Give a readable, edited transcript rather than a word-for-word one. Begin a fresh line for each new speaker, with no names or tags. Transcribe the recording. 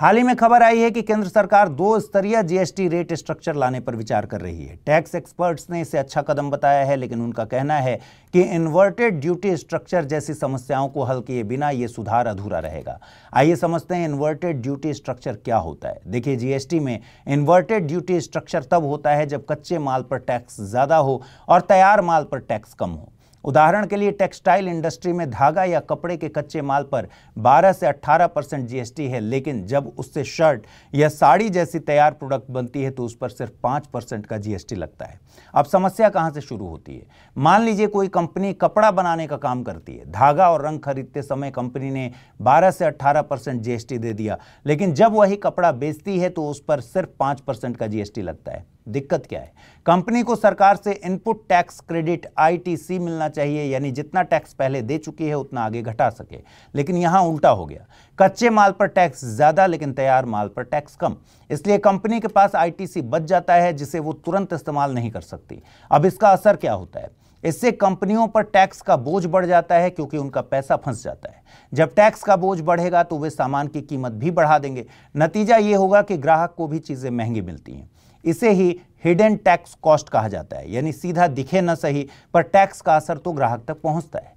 हाल ही में खबर आई है कि केंद्र सरकार 2 स्तरीय जीएसटी रेट स्ट्रक्चर लाने पर विचार कर रही है। टैक्स एक्सपर्ट्स ने इसे अच्छा कदम बताया है, लेकिन उनका कहना है कि इन्वर्टेड ड्यूटी स्ट्रक्चर जैसी समस्याओं को हल किए बिना यह सुधार अधूरा रहेगा। आइए समझते हैं इन्वर्टेड ड्यूटी स्ट्रक्चर क्या होता है। देखिए, जीएसटी में इन्वर्टेड ड्यूटी स्ट्रक्चर तब होता है जब कच्चे माल पर टैक्स ज्यादा हो और तैयार माल पर टैक्स कम हो। उदाहरण के लिए टेक्सटाइल इंडस्ट्री में धागा या कपड़े के कच्चे माल पर 12 से 18% जीएसटी है, लेकिन जब उससे शर्ट या साड़ी जैसी तैयार प्रोडक्ट बनती है तो उस पर सिर्फ 5% का जीएसटी लगता है। अब समस्या कहां से शुरू होती है? मान लीजिए कोई कंपनी कपड़ा बनाने का काम करती है। धागा और रंग खरीदते समय कंपनी ने 12 से 18% जीएसटी दे दिया, लेकिन जब वही कपड़ा बेचती है तो उस पर सिर्फ 5% का जीएसटी लगता है। दिक्कत क्या है? कंपनी को सरकार से इनपुट टैक्स क्रेडिट आईटीसी मिलना चाहिए, यानी जितना टैक्स पहले दे चुकी है उतना आगे घटा सके, लेकिन यहां उल्टा हो गया। कच्चे माल पर टैक्स ज्यादा लेकिन तैयार माल पर टैक्स कम, इसलिए कंपनी के पास आईटीसी बच जाता है जिसे वो तुरंत इस्तेमाल नहीं कर सकती। अब इसका असर क्या होता है? इससे कंपनियों पर टैक्स का बोझ बढ़ जाता है, क्योंकि उनका पैसा फंस जाता है। जब टैक्स का बोझ बढ़ेगा तो वे सामान की कीमत भी बढ़ा देंगे। नतीजा ये होगा कि ग्राहक को भी चीजें महंगी मिलती हैं। इसे ही हिडन टैक्स कॉस्ट कहा जाता है, यानी सीधा दिखे न सही पर टैक्स का असर तो ग्राहक तक पहुंचता है।